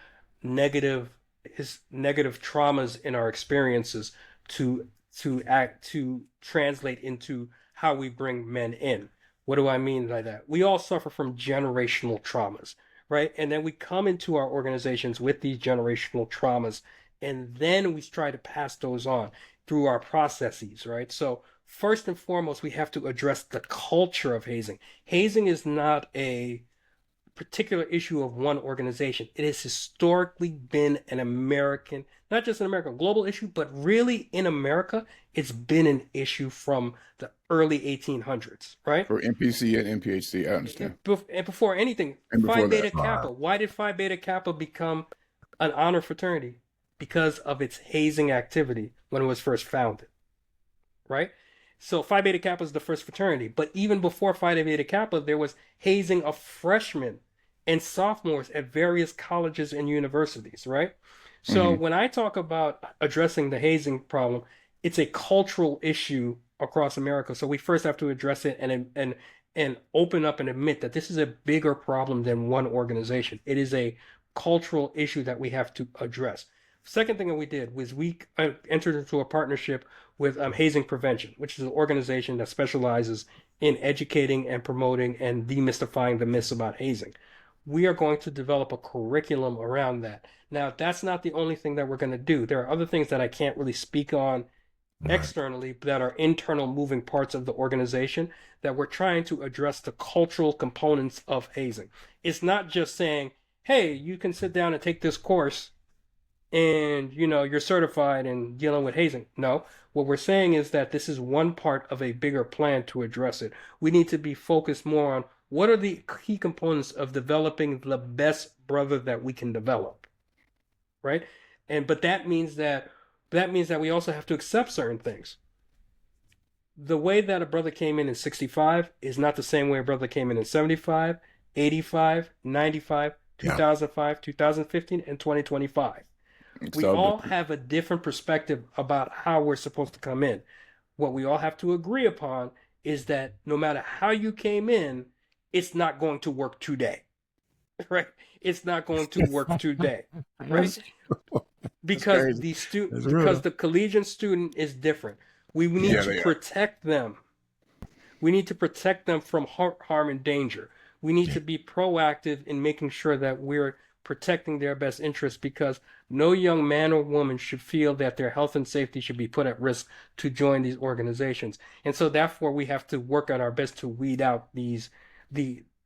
negative traumas in our experiences to translate into how we bring men in. What do I mean by that? We all suffer from generational traumas, right? And then we come into our organizations with these generational traumas, and then we try to pass those on through our processes, right? So first and foremost, we have to address the culture of hazing. Hazing is not a particular issue of one organization. It has historically been an American, not just an American, global issue, but really in America, it's been an issue from the early 1800s, right? For NPC and NPHC, I understand. And before anything, And before Phi that. Beta Kappa. Why did Phi Beta Kappa become an honor fraternity? Because of its hazing activity when it was first founded, right? So Phi Beta Kappa is the first fraternity, but even before Phi Beta Kappa, there was hazing of freshmen and sophomores at various colleges and universities, right? So when I talk about addressing the hazing problem, it's a cultural issue across America. So we first have to address it and open up and admit that this is a bigger problem than one organization. It is a cultural issue that we have to address. Second thing that we did was we entered into a partnership with Hazing Prevention, which is an organization that specializes in educating and promoting and demystifying the myths about hazing. We are going to develop a curriculum around that. Now, that's not the only thing that we're going to do. There are other things that I can't really speak on externally that are internal moving parts of the organization that we're trying to address the cultural components of hazing. It's not just saying, hey, you can sit down and take this course and you're certified in dealing with hazing. No, what we're saying is that this is one part of a bigger plan to address it. We need to be focused more on what are the key components of developing the best brother that we can develop, right? But that means that we also have to accept certain things. The way that a brother came in 65 is not the same way a brother came in 75, 85, 95, 2005, 2015, and 2025. We all have a different perspective about how we're supposed to come in. What we all have to agree upon is that no matter how you came in, it's not going to work today, right? It's not going to work today, right? Because the collegiate student is different. We need to protect them. We need to protect them from harm and danger. We need to be proactive in making sure that we're protecting their best interests, because no young man or woman should feel that their health and safety should be put at risk to join these organizations. And so therefore we have to work at our best to weed out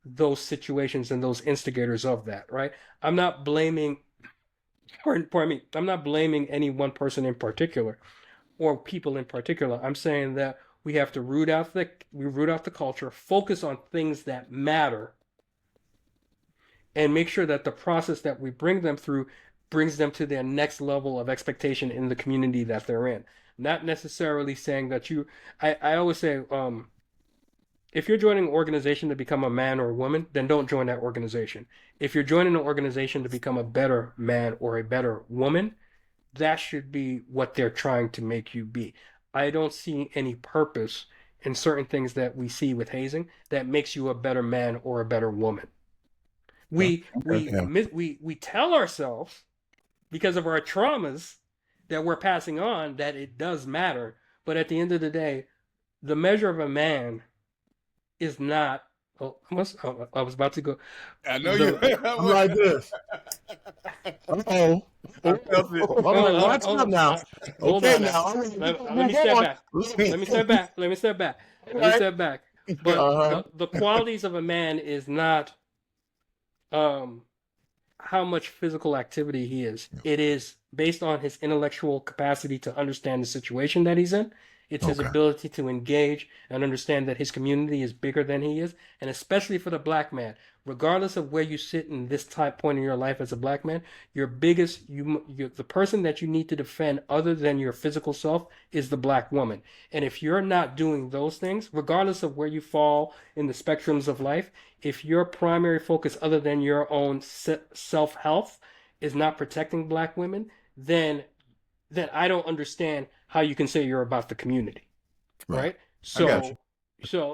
those situations and those instigators of that, right? I'm not blaming I'm not blaming any one person in particular or people in particular. I'm saying that we have to root out the culture, focus on things that matter, and make sure that the process that we bring them through brings them to their next level of expectation in the community that they're in. Not necessarily saying that I always say, if you're joining an organization to become a man or a woman, then don't join that organization. If you're joining an organization to become a better man or a better woman, that should be what they're trying to make you be. I don't see any purpose in certain things that we see with hazing that makes you a better man or a better woman. We tell ourselves, because of our traumas that we're passing on, that it does matter. But at the end of the day, the measure of a man is not. Oh, I was about to go. I know you. I'm like this. Watch out now. Okay, now. Let me step back. Let me step back. But the qualities of a man is not how much physical activity he is. It is based on his intellectual capacity to understand the situation that he's in. It's his ability to engage and understand that his community is bigger than he is. And especially for the black man, regardless of where you sit in this point in your life as a black man, the person that you need to defend other than your physical self is the black woman. And if you're not doing those things, regardless of where you fall in the spectrums of life, if your primary focus other than your own self-health is not protecting black women, then I don't understand how you can say you're about the community, right? So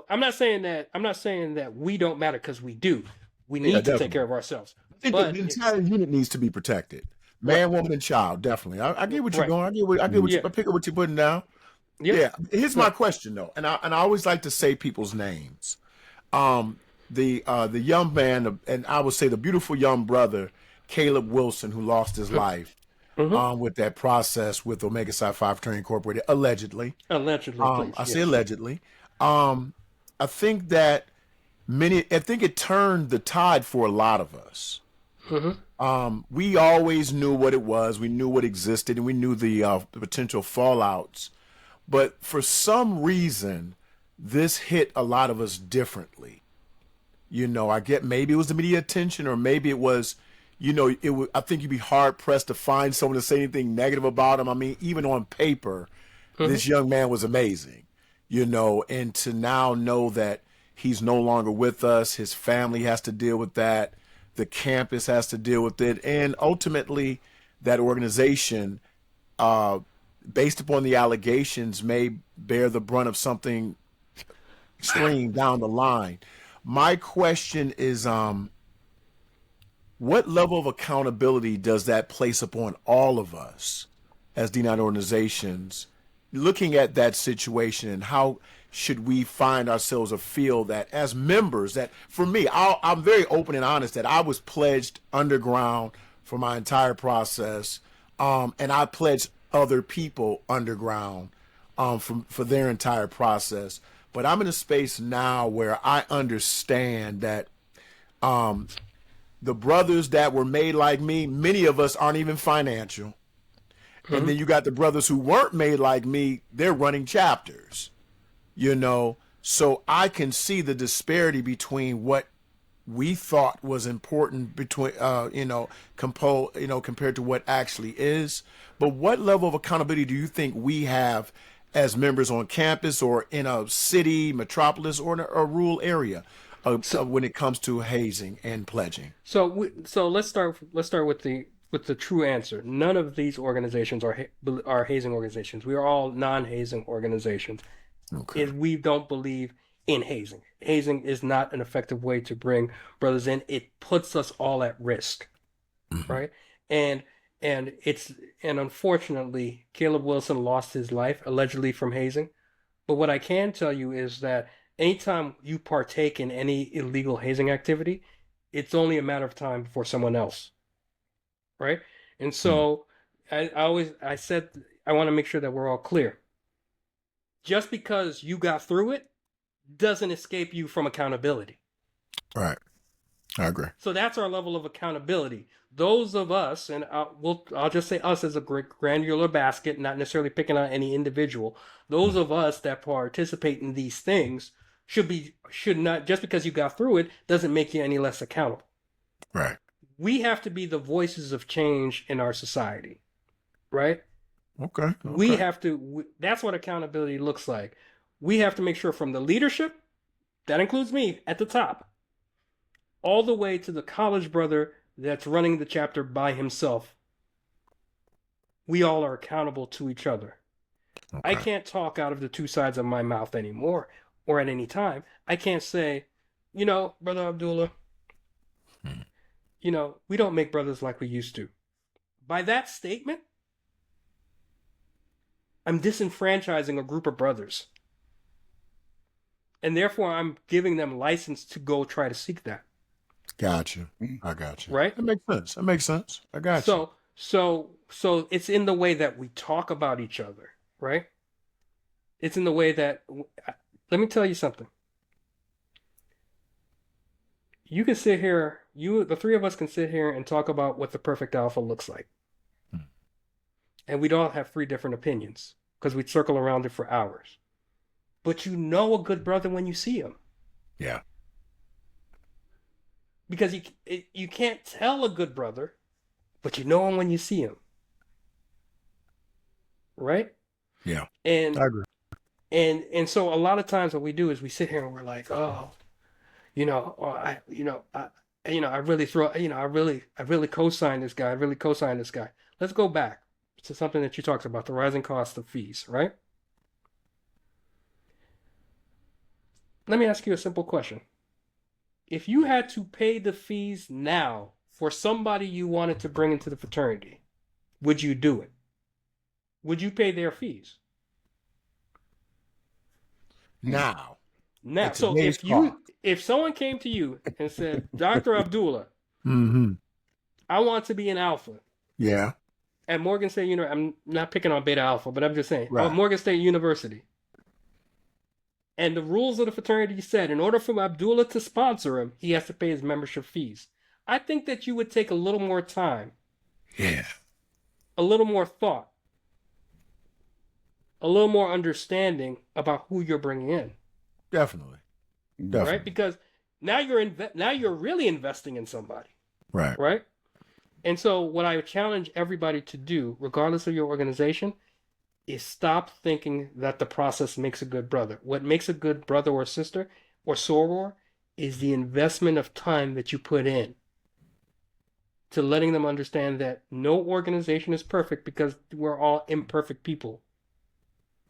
I'm not saying that we don't matter, because we do. We need to take care of ourselves. I think the entire unit needs to be protected. Man, woman, and child, definitely. I get what you're Right. going. I get what Yeah. I pick up what you're putting down. Yep. Yeah. Here's So my question though, and I always like to say people's names. The young man, and I would say the beautiful young brother, Caleb Wilson, who lost his life mhm. with that process with Omega Psi Phi Fraternity Incorporated, allegedly. Allegedly, please. I say Yes. allegedly. I think that I think it turned the tide for a lot of us. We always knew what it was. We knew what existed, and we knew the potential fallouts. But for some reason, this hit a lot of us differently. I get maybe it was the media attention, or maybe it was, I think you'd be hard pressed to find someone to say anything negative about him. I mean, even on paper, this young man was amazing, and to now know that he's no longer with us, his family has to deal with that, the campus has to deal with it, and ultimately that organization, based upon the allegations, may bear the brunt of something extreme down the line. My question is, what level of accountability does that place upon all of us as D9 organizations looking at that situation, and how should we find ourselves or feel that as members, that for me, I'm very open and honest that I was pledged underground for my entire process, and I pledged other people underground for their entire process. But I'm in a space now where I understand that the brothers that were made like me, many of us aren't even financial. And then you got the brothers who weren't made like me, they're running chapters, So I can see the disparity between what we thought was important between, compared to what actually is. But what level of accountability do you think we have as members on campus or in a city, metropolis, or in a rural area when it comes to hazing and pledging? So let's start with the true answer. None of these organizations are hazing organizations. We are all non-hazing organizations. Okay. We don't believe in hazing. Hazing is not an effective way to bring brothers in. It puts us all at risk, right? And unfortunately, Caleb Wilson lost his life allegedly from hazing. But what I can tell you is that anytime you partake in any illegal hazing activity, it's only a matter of time for someone else, right? And so I said I want to make sure that we're all clear. Just because you got through it doesn't escape you from accountability. Right. I agree. So that's our level of accountability. Those of us, and I'll just say us as a granular basket, not necessarily picking out any individual. Those of us that participate in these things should not, just because you got through it doesn't make you any less accountable. Right. We have to be the voices of change in our society, right? Okay. We have to, that's what accountability looks like. We have to make sure from the leadership, that includes me at the top, all the way to the college brother that's running the chapter by himself. We all are accountable to each other. Okay. I can't talk out of the two sides of my mouth anymore, or at any time. I can't say, Brother Abdullah, we don't make brothers like we used to. By that statement, I'm disenfranchising a group of brothers. And therefore, I'm giving them license to go try to seek that. Gotcha. I got you. Right? That makes sense. I got you. So it's in the way that we talk about each other, right? It's in the way that, let me tell you something. You can sit here, the three of us can sit here and talk about what the perfect alpha looks like. And we'd all have three different opinions because we'd circle around it for hours. But you know a good brother when you see him. Yeah. Because you can't tell a good brother, but you know him when you see him. Right? Yeah. And I agree. And so a lot of times what we do is we sit here and we're like, I really co-sign this guy. Let's go back to something that you talked about, the rising cost of fees, right? Let me ask you a simple question. If you had to pay the fees now for somebody you wanted to bring into the fraternity, would you do it? Would you pay their fees? Now, Now, at so today's cost. if someone came to you and said, Dr. Abdullah, Mm-hmm. I want to be an alpha Yeah. at Morgan State University. I'm not picking on Beta Alpha, but I'm just saying, Right. Morgan State University. And the rules of the fraternity said, in order for Abdullah to sponsor him, he has to pay his membership fees. I think that you would take a little more time, Yeah. a little more thought, a little more understanding about who you're bringing in. Definitely. Definitely. Right? Because now you're really investing in somebody. Right. Right? And so what I would challenge everybody to do, regardless of your organization, is stop thinking that the process makes a good brother. What makes a good brother or sister or soror is the investment of time that you put in to letting them understand that no organization is perfect because we're all imperfect people.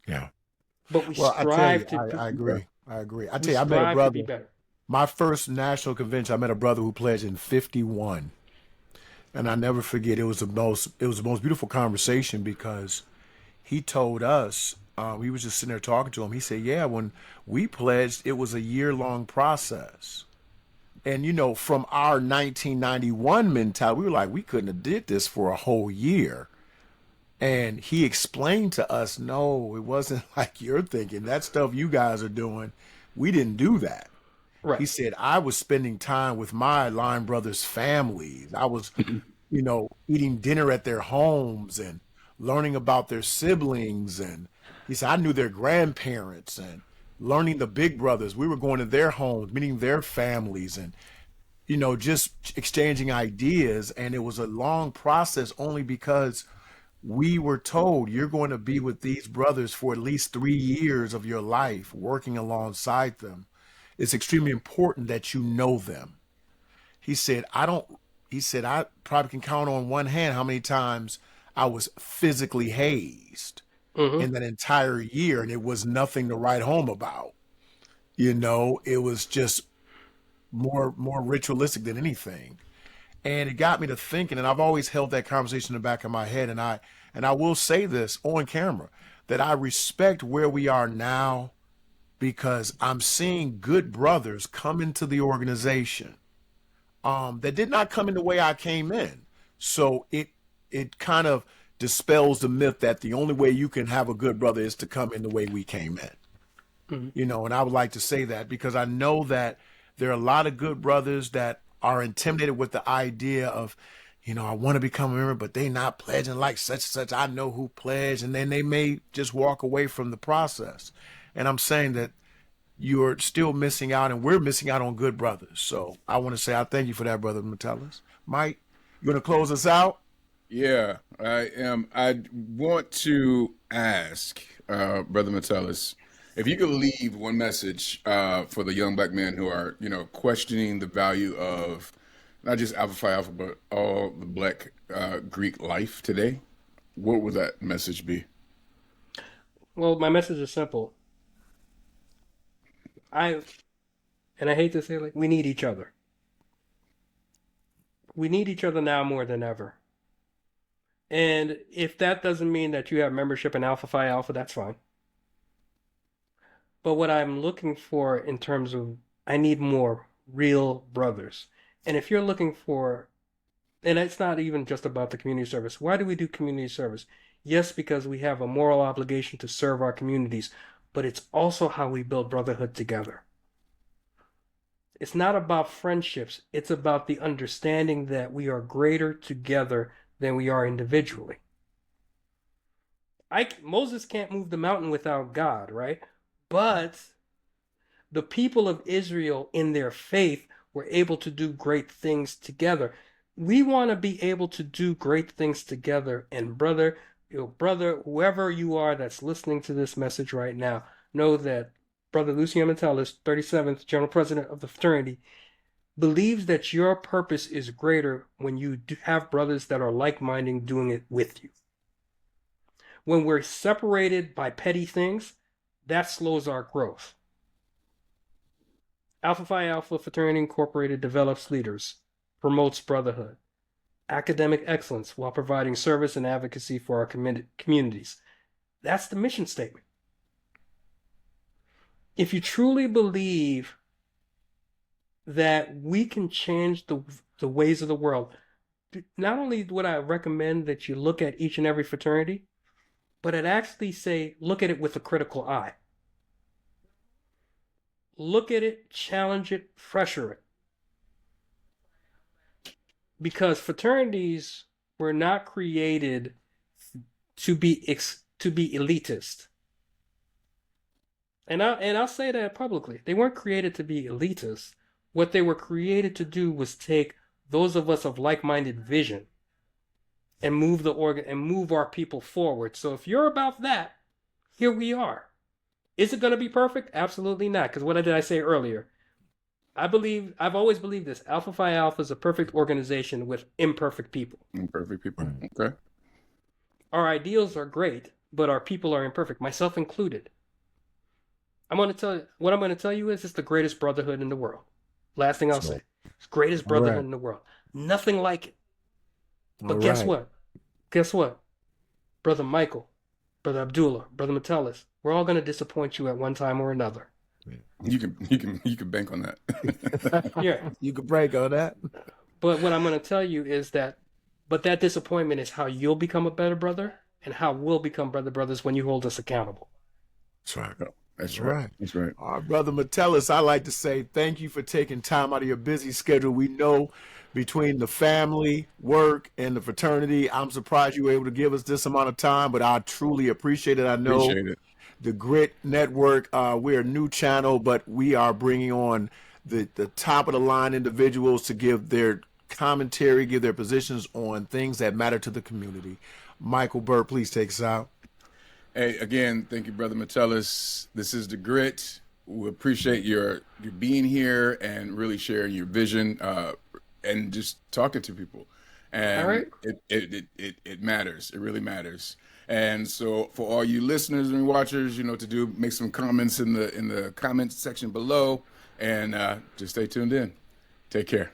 Yeah. But we Well, strive to I agree. I agree. I we tell you, I met a strive to be brother. better. My first national convention, I met a brother who pledged in 51. And I never forget, it was the most beautiful conversation because he told us, we was just sitting there talking to him. He said, yeah, when we pledged, it was a year-long process. And, you know, from our 1991 mentality, we were like, we couldn't have did this for a whole year. And he explained to us, no, it wasn't like you're thinking. That stuff you guys are doing, we didn't do that. Right. He said, I was spending time with my line brothers' families. I was, you know, eating dinner at their homes and learning about their siblings. And he said, I knew their grandparents and learning the big brothers. We were going to their homes, meeting their families and, you know, just exchanging ideas. And it was a long process only because we were told you're going to be with these brothers for at least 3 years of your life, working alongside them. It's extremely important that you know them. He said, I probably can count on one hand how many times I was physically hazed in that entire year, and it was nothing to write home about. You know, it was just more ritualistic than anything. And it got me to thinking, and I've always held that conversation in the back of my head, and I will say this on camera, that I respect where we are now because I'm seeing good brothers come into the organization that did not come in the way I came in. So it kind of dispels the myth that the only way you can have a good brother is to come in the way we came in. You know, and I would like to say that because I know that there are a lot of good brothers that are intimidated with the idea of, you know, I want to become a member, but they not pledging like such. I know who pledged, and then they may just walk away from the process. And I'm saying that you're still missing out, and we're missing out on good brothers. So I want to say I thank you for that, Brother Metellus. Mike, you going to close us out? Yeah, I am. I want to ask Brother Metellus if you could leave one message for the young black men who are, you know, questioning the value of not just Alpha Phi Alpha, but all the black Greek life today. What would that message be? Well, my message is simple. And I hate to say it, like, we need each other. We need each other now more than ever. And if that doesn't mean that you have membership in Alpha Phi Alpha, that's fine. But what I'm looking for in terms of, I need more real brothers. And if you're looking for, and it's not even just about the community service. Why do we do community service? Yes, because we have a moral obligation to serve our communities, but it's also how we build brotherhood together. It's not about friendships. It's about the understanding that we are greater together than we are individually. Moses can't move the mountain without God, right? But the people of Israel in their faith were able to do great things together. We want to be able to do great things together. And brother, whoever you are that's listening to this message right now, know that Brother Lucien Metellus, 37th General President of the Fraternity, believes that your purpose is greater when you have brothers that are like-minded doing it with you. When we're separated by petty things, that slows our growth. Alpha Phi Alpha Fraternity Incorporated develops leaders, promotes brotherhood. academic excellence while providing service and advocacy for our communities. That's the mission statement. If you truly believe that we can change the ways of the world, not only would I recommend that you look at each and every fraternity, but I'd actually say look at it with a critical eye. Look at it, challenge it, pressure it. Because fraternities were not created to be elitist. And I'll say that publicly. They weren't created to be elitist. What they were created to do was take those of us of like-minded vision and move our people forward. So if you're about that, here we are. Is it going to be perfect? Absolutely not. Because what did I say earlier? I've always believed this. Alpha Phi Alpha is a perfect organization with imperfect people. Imperfect people. Okay. Our ideals are great, but our people are imperfect, myself included. What I'm going to tell you is it's the greatest brotherhood in the world. Last thing I'll say. It's the greatest brotherhood in the world. Nothing like it. But guess what? Guess what? Brother Michael, Brother Abdullah, Brother Metellus, we're all going to disappoint you at one time or another. You can bank on that. Yeah. You can break on that. But what I'm going to tell you is that disappointment is how you'll become a better brother and how we'll become brothers when you hold us accountable. That's right. That's right. That's right. Brother Metellus, I like to say thank you for taking time out of your busy schedule. We know between the family, work, and the fraternity, I'm surprised you were able to give us this amount of time, but I truly appreciate it. I know the Grit Network, we're a new channel, but we are bringing on the top of the line individuals to give their commentary, give their positions on things that matter to the community. Michael Burt, please take us out. Hey, again, thank you, Brother Metellus. This is the Grit. We appreciate your being here and really sharing your vision and just talking to people. And all right. It matters. It really matters. And so for all you listeners and watchers, you know what to do. Make some comments in the comment section below and just stay tuned in. Take care.